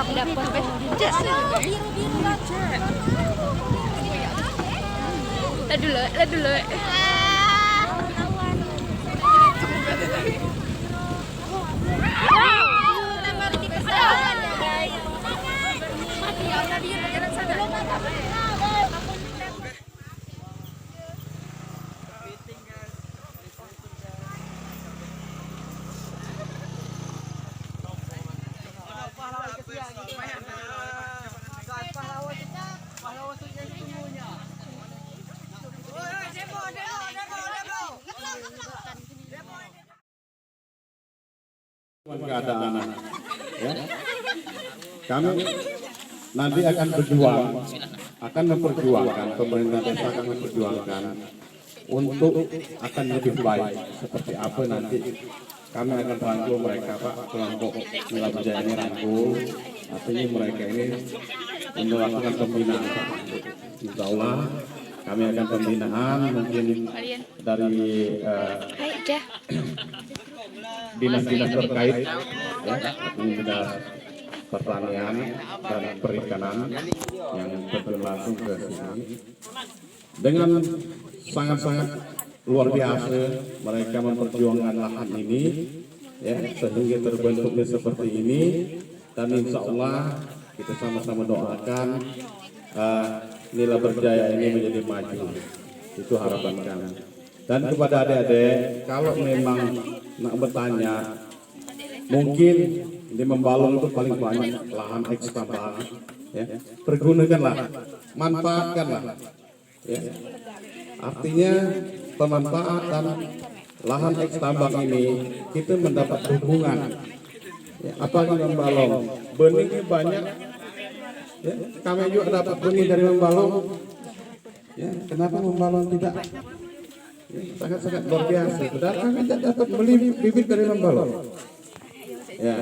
Dapur Lihat dulu. Keadaan ya. Kami nanti akan berjuang, akan memperjuangkan, pemerintah desa akan memperjuangkan untuk akan lebih baik. Seperti apa nanti kami akan rangkul mereka, Pak, kelompok Nila Berjaya ini rangkul, artinya mereka ini melakukan pembinaan, Pak. Insya Allah kami akan pembinaan mungkin dari dinas-dinas terkait, ya, dinas pertanian dan perikanan yang terjun langsung ke sini dengan sangat-sangat luar biasa mereka memperjuangkan lahan ini, ya, sehingga terbentuknya seperti ini, dan insya Allah kita sama-sama doakan Nila Berjaya ini menjadi maju. Itu harapan kami. Dan kepada adik-adik, kalau memang nak bertanya, mungkin di Membalong itu paling banyak lahan eks tambang, ya, pergunakanlah, manfaatkanlah, ya. Artinya pemanfaatan lahan eks tambang ini kita mendapat hubungan, ya, apalagi Membalong, benihnya banyak, ya, kami juga dapat benih dari Membalong, ya, kenapa Membalong tidak? Sangat-sangat luar biasa. Padahal kami tidak dapat beli bibit dari Membalong. Ya,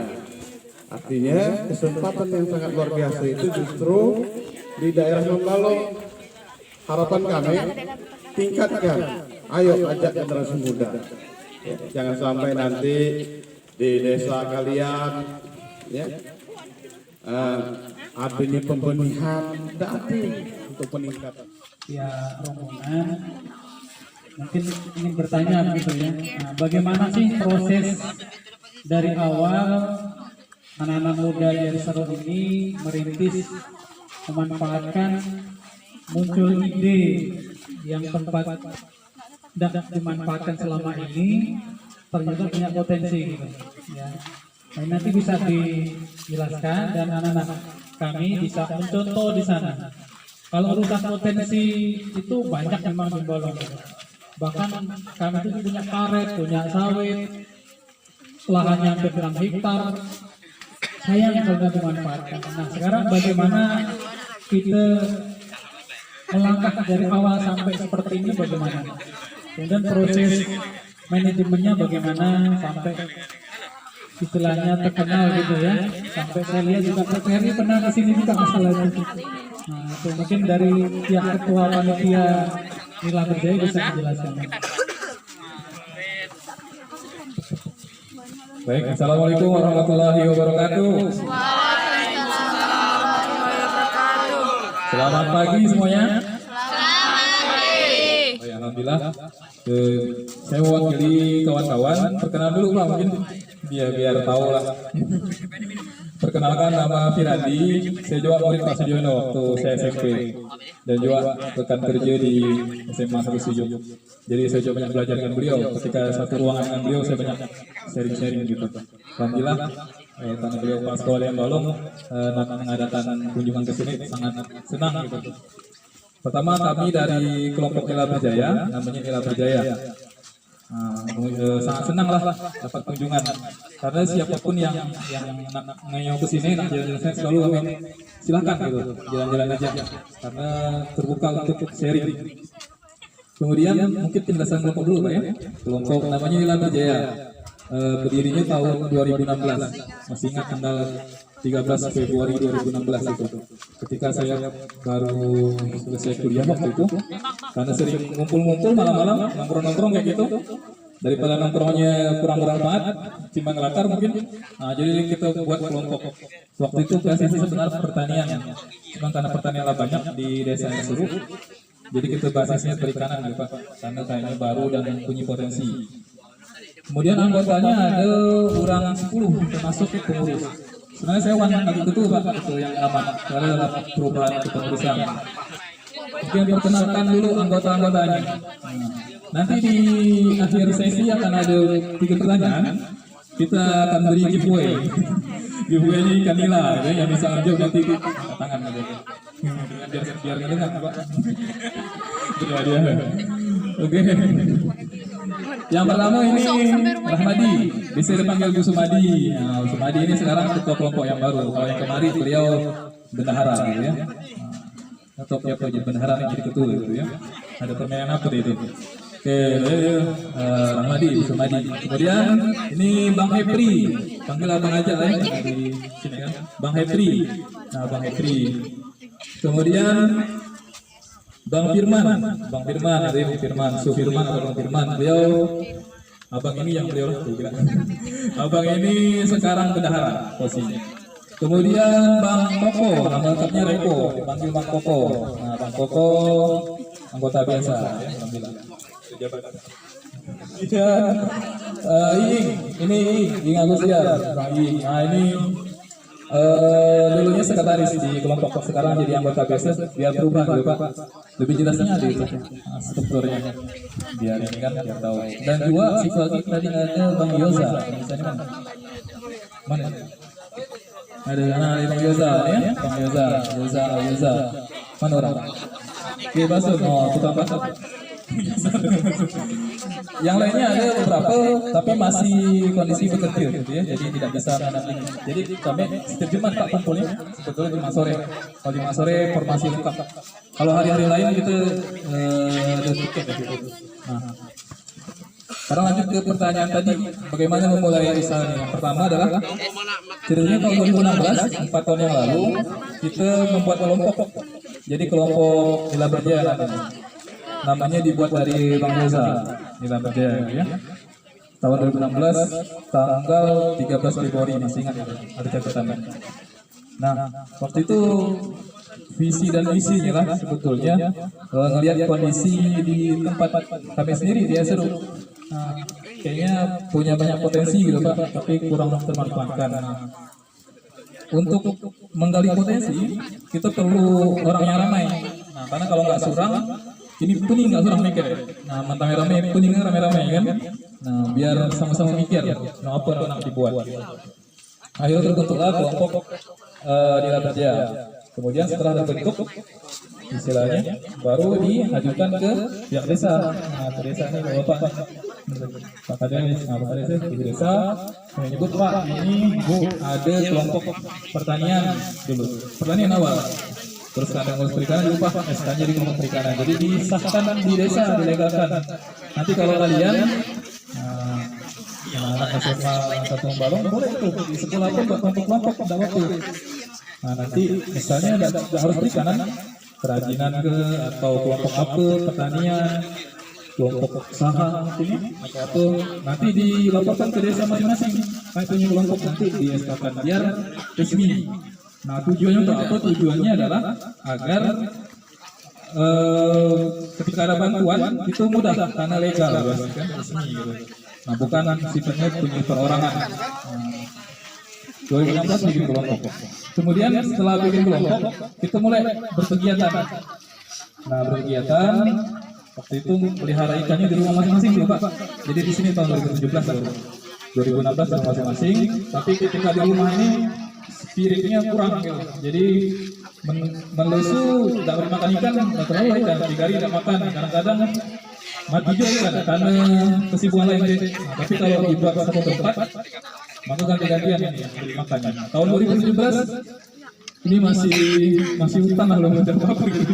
artinya kesempatan yang sangat luar biasa itu justru di daerah Membalong. Harapan kami tingkatkan. Ayo ajak generasi muda. Ya, jangan sampai nanti di desa kalian, ya, adanya pembenihan, tidak ada untuk peningkatan. Ya, rombongan mungkin ingin bertanya gitu ya, nah, bagaimana sih proses dari awal anak-anak muda dari Seru ini merintis, memanfaatkan, muncul ide yang tempat tidak dimanfaatkan selama ini ternyata punya potensi gitu ya. Nah, nanti bisa dijelaskan dan anak-anak kami bisa mencontoh di sana. Kalau urusan potensi itu banyak memang di Membalong. Bahkan kami itu punya karet, punya sawit, lahannya hampir 6 hektar. Sayang kalau tidak dimanfaatkan. Nah, sekarang bagaimana kita melangkah dari awal sampai seperti ini, bagaimana? Kemudian proses manajemennya bagaimana sampai istilahnya terkenal gitu ya. Sampai saya lihat juga Pak Ferry pernah kesini juga masalah itu. Nah, itu mungkin dari pihak ketua panitia Nila Berjaya bisa menjelaskan. Baik, assalamualaikum warahmatullahi wabarakatuh. Selamat pagi semuanya. Baik, alhamdulillah. Saya mewakili kawan-kawan. Perkenalan dulu Pak, mungkin biar tahu lah. Perkenalkan, nama Firandi, saya juga murid Pak Sudiono waktu saya SMP dan juga rekan kerja di SMA 107. Jadi saya juga banyak belajar dengan beliau. Ketika satu ruangan dengan beliau saya banyak sharing-sharing gitu. Alhamdulillah karena beliau Pak Sekolah yang Balong mengadakan kunjungan ke sini sangat senang gitu. Pertama kami dari kelompok Nila Berjaya, namanya Nila Berjaya. Sangat senang lah dapat kunjungan karena siapapun yang ngeyong ke sini nak jalan-jalan saya selalu kami silakan gitu jalan-jalan aja karena terbuka untuk sharing. Kemudian mungkin penjelasan kelompok dulu Pak ya. Kelompok namanya Nila Berjaya, berdirinya tahun 2016, masih ingat tanggal 13 Februari 2016 itu ketika saya baru selesai kuliah waktu itu, karena sering ngumpul-ngumpul malam-malam nongkrong-nongkrong kayak gitu, daripada nongkrongnya kurang bermanfaat, cuma ngelakar mungkin. Nah, jadi kita buat kelompok. Waktu itu basisnya sebenarnya pertanian, cuma karena pertanian banyak di desa yang seru, jadi kita basisnya perikanan gitu Pak, karena kayaknya baru dan punya potensi. Kemudian anggotanya ada kurang 10 termasuk pengurus. Sebenarnya saya lagi ketua Pak, ketua yang lama, karena dalam perubahan kepengurusan. Mungkin perkenalkan dulu anggota-anggotanya. Nanti di akhir sesi akan ada 3 pertanyaan. Kita akan beri giveaway. Giveaway ini Kanila, yang bisa menjawab nanti tangan aja. Biar ngedengar Pak. Dia. Oke. Yang pertama ini Rahmadi, bisa dipanggil Bu Sumadi. Nah, Bu Sumadi ini sekarang ketua kelompok yang baru. Kalau yang kemarin beliau bendahara gitu ya. Atau siapa jadi bendahara yang jadi ketua gitu ya. Ada permainan apa itu? Oke, Rahmadi, Bu Sumadi. Kemudian ini Bang Hepri, panggil abang aja lah ya di sini kan. Bang Hepri. Nah, Bang Hepri. Kemudian Bang Firman, ada yang Firman, Sufirman atau Bang Firman, beliau, abang ini yang beliau lah, abang ini sekarang bendahara posisinya. Kemudian Bang Koko, nama lengkapnya Reko, dipanggil Bang Koko. Nah, Bang Koko anggota biasa, ya, alhamdulillah. Ya, ini Agustian, Bang Ing. Nah ini dulunya sekretaris di kelompok, sekarang jadi anggota biasa, biar berubah dulu Pak. Lebih jelasnya ada itu strukturnya, biar ini kan biar tahu. Dan juga siswa kita tadi ada Bang Yoza, misalnya mana? Ada Bang Yoza ya, Bang Yoza, mana orang? Oke, Basun, tukang pasar. Yang lainnya ada beberapa tapi masih kondisi bekerja gitu ya, jadi tidak bisa mendampingi. Jadi kami setiap Jumat Pak kumpulnya sebetulnya Jumat sore. Kalau Jumat sore formasi lengkap. Kalau hari-hari lain kita ada tiket gitu. Nah, sekarang lanjut ke pertanyaan tadi, bagaimana memulai usaha ini? Yang pertama adalah ceritanya tahun 2016, 4 tahun yang lalu kita membuat kelompok. Jadi kelompok Nila Berjaya namanya dibuat dari Bang Yoza, Nila Berjaya ya. Tahun 2016 tanggal 13 Februari, masih ingat ada catatannya. Nah, waktu itu visi dan misinya lah sebetulnya ngelihat kondisi di tempat kami sendiri dia seru. Nah, kayaknya punya banyak potensi gitu Pak, tapi kurang termanfaatkan. Untuk menggali potensi kita perlu orang yang ramai. Nah, karena kalau nggak surang, ini kuning nggak surang mikir. Nah, mantap ramai, kuningnya ramai-ramai kan. Nah, biar sama-sama mikir, nah apa yang nak dibuat. Akhirnya terbentuklah kelompok Nila Berjaya. Kemudian setelah terbentuk, istilahnya baru diajukan ke pihak desa. Nah, ke desa ini Bapak Kades, Pak Kades di desa menyebut Pak, ini Bu ada kelompok pertanian dulu, pertanian awal. Terus kandang ngurus perikanan lupa SK-nya di kelompok perikanan. Jadi disahkan di desa, dilegalkan. Nanti kalau kalian anak SMA satu Balong boleh tuh di sekolah pun buat kelompok-kelompok pada waktu. Nah nanti misalnya tidak harus perikanan, kerajinan ke atau kelompok apa pertanian, kelompok usaha mungkin atau apa, nanti dilaporkan ke desa masing-masing. Kayak punya kelompok nanti di SK-kan biar resmi. Nah tujuannya untuk apa? Tujuannya adalah agar ketika ada bantuan itu mudah karena legal kan resmi gitu. Nah bukan sifatnya punya perorangan. 2016 bikin kelompok. Kemudian setelah bikin kelompok kita mulai berkegiatan. Nah berkegiatan waktu itu pelihara ikannya di rumah masing-masing dulu Pak. Jadi di sini tahun 2017 baru. 2016 tahun masing-masing. Tapi ketika di rumah ini spiritnya kurang gitu. Jadi melesu tidak makan ikan, tidak terlalu ikan, 3 hari tidak makan, kadang-kadang mati juga kan karena kesibukan lain. Nah, tapi kalau dibuat satu tempat, maka ganti-gantian ini yang makannya. Tahun 2017 ini masih hutan lah belum ada apa-apa gitu.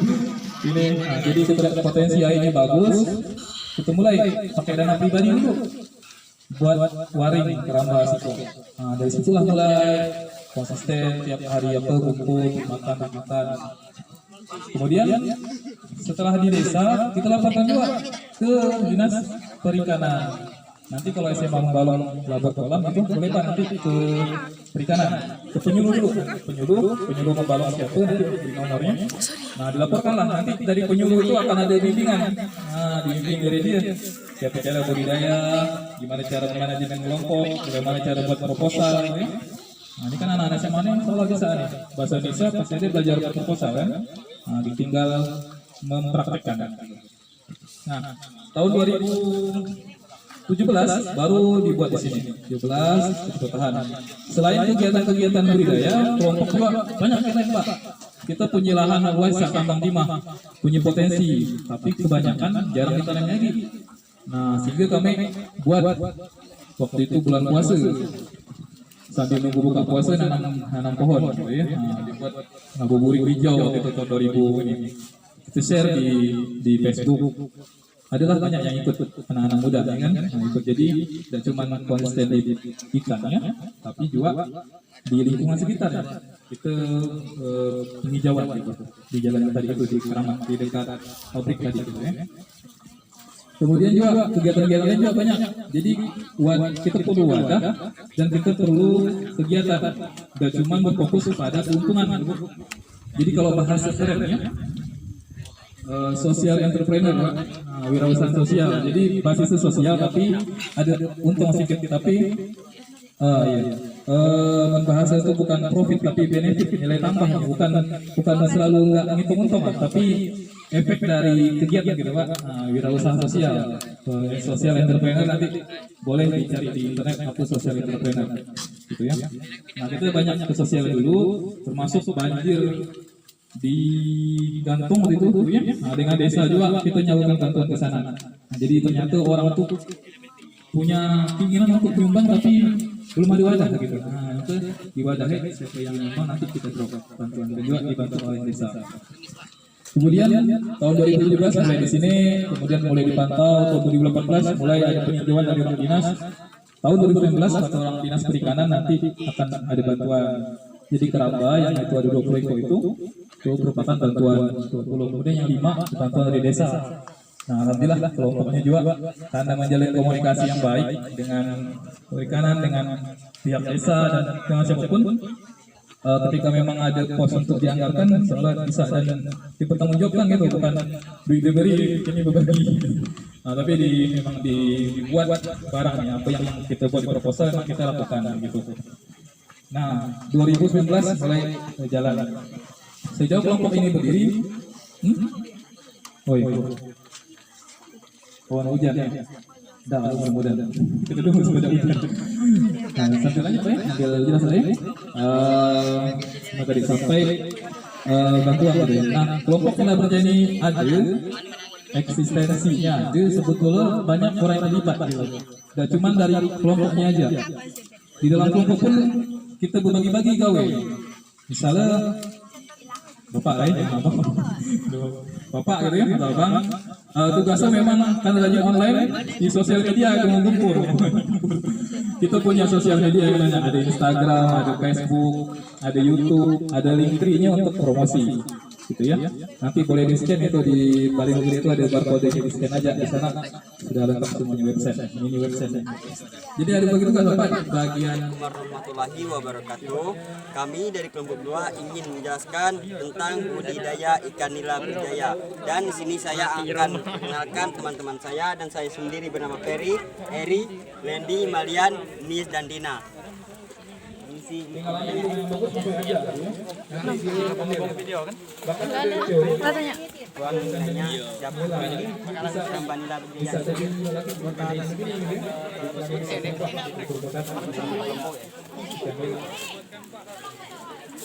Ini, nah, jadi kita lihat potensi airnya bagus, kita mulai pakai dana pribadi dulu buat waring keramba situ. Nah, dari situlah mulai konsisten tiap hari apa kumpul makan. Kemudian setelah di desa kita laporkan juga ke dinas perikanan. Nanti kalau SMA Balong Labor Kolam itu boleh Pak nanti ke perikanan, ke penyuluh dulu, penyuluh membalong siapa nanti beri nomornya. Nah dilaporkanlah nanti dari penyuluh itu akan ada bimbingan. Nah dibimbing dari dia, siapa cara budidaya, gimana cara manajemen kelompok, bagaimana cara buat proposal. Ya. Nah ini kan anak-anak SMA yang selalu bisa nih, bahasa Indonesia pasti dia belajar proposal kan. Nah ditinggal mempraktekkan. Nah tahun 2017 baru dibuat di sini. 17 bertahan. Selain kegiatan-kegiatan budidaya, kelompok juga banyak yang lain Pak. Kita punya lahan luas tambang timah, punya potensi, tapi kebanyakan jarang ditanam lagi. Nah, sehingga kami buat waktu itu bulan puasa, sambil nunggu buka puasa nanam pohon, gitu ya. Nah, dibuat ngabuburit hijau waktu itu tahun 2000 ini. Kita share di Facebook. Adalah banyak yang ikut anak-anak muda kan, nah, ikut jadi tidak cuma konsisten di ikannya, tapi juga di lingkungan sekitar ya. Kita penghijauan gitu di jalan yang tadi itu di Keramat di dekat pabrik tadi gitu ya. Kemudian juga kegiatan-kegiatan lain juga banyak. Jadi kita perlu wadah dan kita perlu kegiatan. Tidak cuma berfokus pada keuntungan. Gitu. Jadi kalau bahasa kerennya sosial entrepreneur, wirausaha sosial. Jadi basisnya sosial tapi ada untung sedikit. Tapi bahasa itu bukan profit tapi benefit, nilai tambah, bukan selalu nggak ngitung untung, tapi efek dari kegiatan gitu Pak. Wirausaha sosial, sosial entrepreneur nanti boleh dicari di internet apa sosial entrepreneur gitu ya. Nah kita banyak ke sosial dulu, termasuk banjir di Gantung waktu itu ya. Nah, dengan desa juga kita nyalurkan bantuan ke sana. Nah, jadi ternyata orang tuh punya keinginan untuk menyumbang tapi belum ada wadah gitu. Nah, itu diwadahi siapa yang memang nanti kita drop bantuan dan juga dibantu oleh desa. Kemudian tahun 2017 mulai di sini, kemudian mulai dipantau tahun 2018 mulai ada peninjauan dari orang dinas. Tahun 2019 kata orang dinas perikanan nanti akan ada bantuan. Jadi keramba yang itu ada 20 ekor itu merupakan bantuan 20, kemudian yang 5 bantuan dari desa. Nah alhamdulillah kelompoknya juga karena menjalin komunikasi yang baik dengan perikanan, dengan pihak desa dan dengan siapapun. Ketika memang ada pos untuk dianggarkan, selalu bisa dan dipertanggungjawabkan gitu, bukan diberi ini berbagi. Nah, tapi memang dibuat barangnya apa yang kita buat di proposal memang kita lakukan gitu. Nah 2019 mulai jalan. Sejauh kelompok ini berdiri, oh iya, kawan hujan ya, dah mudah-mudahan kita tunggu sebentar. Nah sambil lanjut ya, sambil jelas ya. Tadi sampai bantuan gitu ya. Nah kelompok kita percaya ini ada eksistensinya, ada sebetulnya banyak orang yang terlibat gitu. Tidak cuma dari kelompoknya aja, di dalam kelompok pun kita berbagi-bagi gawe. Misalnya Bapak lain ya, Bapak gitu ya, Bang. Tugasnya memang karena lagi online di sosial media akan mengumpul. Kita punya sosial media yang banyak, ada Instagram, ada Facebook, ada YouTube, ada Linktree-nya untuk promosi, gitu ya. Nanti boleh di scan itu di balik itu ada barcode, di scan aja di sana sudah lengkap semuanya website, mini website. Jadi ada begitu kan Bapak bagian warahmatullahi wabarakatuh. Kami dari kelompok 2 ingin menjelaskan tentang budidaya ikan nila berjaya. Dan di sini saya akan mengenalkan teman-teman saya dan saya sendiri bernama Ferry, Eri, Lendi, Malian, Nis dan Dina. Katanya. Siapa gambar nila berjaya.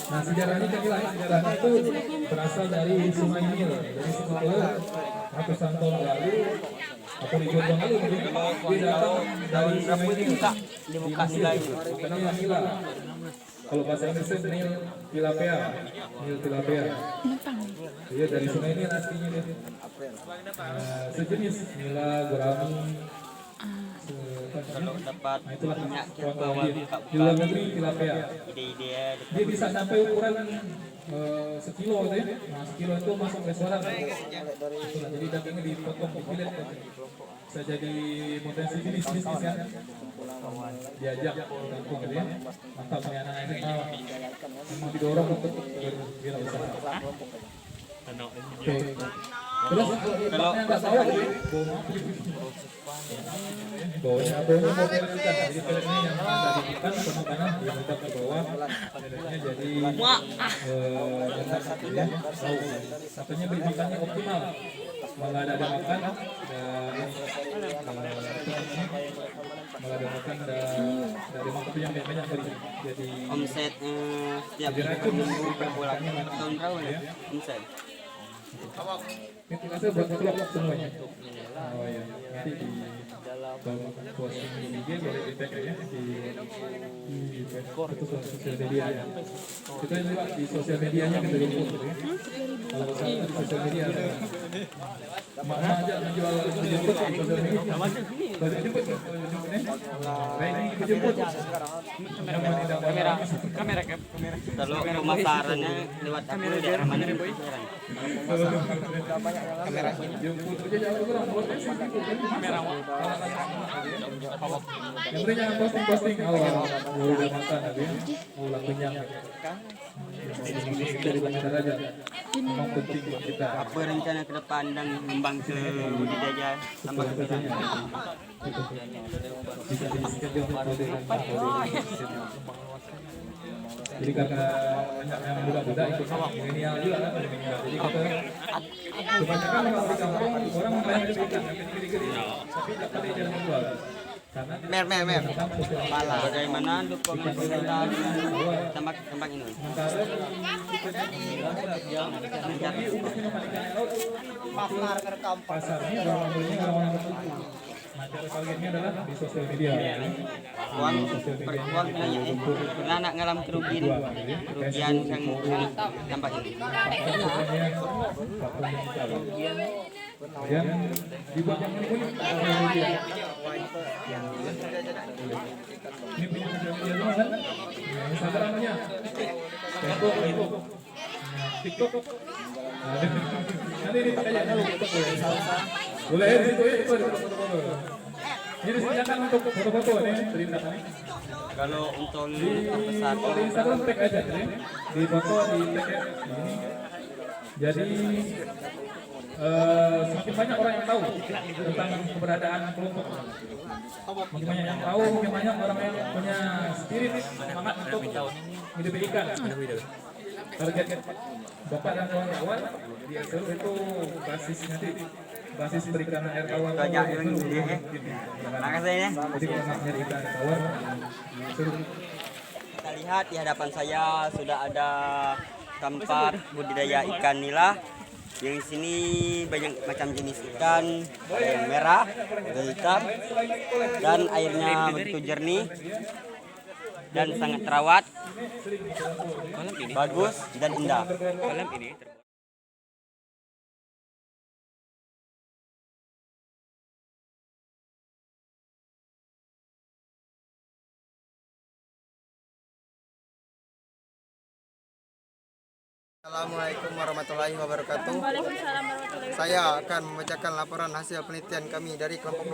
Nah sejarahnya sejarahnya itu berasal dari Sungai Nil, dari sebetulnya ratusan tahun lalu atau ribuan tahun lalu dia datang dari Sungai Nil Di muka nila itu. namanya Nila. Kalau bahasa Inggrisnya Nil Tilapia, Nil Tilapia. Dia dari Sungai Nil aslinya dia. Sejenis Nila, Gurami, kalau dapat Nah, itulah banyak kawan-kawan dia. Di luar negeri tilapia. ide-ide Dia bisa sampai ukuran sekilo gitu ya. Nah, sekilo itu masuk restoran. Itulah, jadi dagingnya dipotong dipilet. Bisa jadi potensi bisnis kan. Diajak ke kampung gitu ya. Mantap nih anak ini memang didorong untuk berwirausaha. Oke. Terus kalau nggak tahu lagi, bawahnya mau pelet ikan, jadi pelet ini yang dari ikan penuh kanan dibentak ke bawah, peletnya jadi bentak ya, tahu. Katanya berikannya optimal, malah ada makan, malah ada makan dari makan yang banyak beri, jadi omset setiap jadi racun per bulan tahun berapa ya omset. itu kasih buat vlog semuanya. Oh ya, nanti di dalam posting di IG boleh di tag ya di Facebook itu sosial media. Kita juga di sosial medianya kita jemput gitu ya. Kalau di sosial media mana aja menjual jemput di sosial media. Baru jemput ini jemput. Kamera. Kalau pemasarannya lewat aku daerah mana boy? Kamera jemput aja jangan kurang kamera yang penting jangan posting awal udah makan tapi udah kenyang dari bandar aja memang penting buat kita. Apa rencana ke depan dan ngembang ke budidaya tambang kerang? Bisa dischedule jadi karena banyak yang muda-muda ikut milenial juga kan, jadi kita kebanyakan kalau di kampung orang banyak di ikan gede-gede tapi tak ada jalan jual karena Mer. Bagaimana dukung pemerintah tambang ini? sementara pasarnya orang-orangnya orang-orang tertentu. Nah, cara kaliannya adalah di sosial media. Uang bilangnya pernah nak ngalam kerugian yang tambang ini. Kemudian dibuat yang unik sosial media. Ini punya sosial media semua kan? Instagramnya, Facebook, TikTok. Nanti dipakai aja dulu. Boleh di situ ya, itu ada foto-foto. Ini disediakan untuk foto-foto nih, perintah nih. Kalau untuk terbesar Di Instagram tag aja, di foto di tag ini. Jadi semakin banyak orang yang tahu tentang keberadaan kelompok. Makin banyak yang tahu, makin banyak orang yang punya spirit semangat untuk hidup ikan. Target Bapak dan kawan-kawan di Seru itu basis perikanan air tawar. banyak yang dia. Makasih ya. Jadi kalau nak nyari ikan air tawar, Seru. Kita lihat di hadapan saya sudah ada tempat budidaya ikan nila. Yang di sini banyak macam jenis ikan, ada yang merah, ada hitam, dan airnya begitu jernih dan sangat terawat, bagus dan indah. Assalamualaikum warahmatullahi wabarakatuh. Saya akan membacakan laporan hasil penelitian kami dari kelompok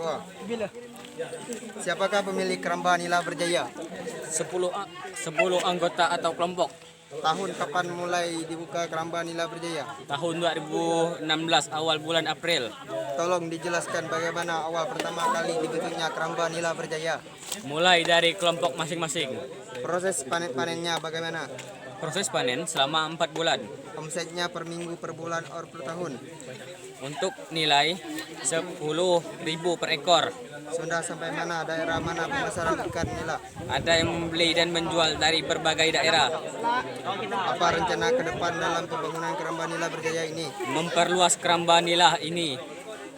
2. Siapakah pemilik keramba nila berjaya? 10 anggota atau kelompok. Tahun kapan mulai dibuka keramba nila berjaya? Tahun 2016 awal bulan April. Tolong dijelaskan bagaimana awal pertama kali dibentuknya keramba nila berjaya. Mulai dari kelompok masing-masing. Proses panennya bagaimana? Proses panen selama 4 bulan. Omsetnya per minggu, per bulan, or per tahun. Untuk nilai 10.000 per ekor. Sudah sampai mana, daerah mana pemasaran ikan nila? Ada yang membeli dan menjual dari berbagai daerah. Apa rencana ke depan dalam pembangunan keramba nila berjaya ini? Memperluas keramba nila ini.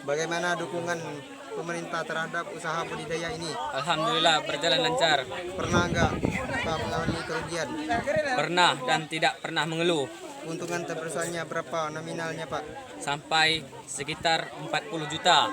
Bagaimana dukungan pemerintah terhadap usaha budidaya ini? Alhamdulillah berjalan lancar. Pernah enggak Pak mengalami kerugian? Pernah dan tidak pernah mengeluh. Keuntungan terbesarnya berapa nominalnya Pak? Sampai sekitar 40 juta.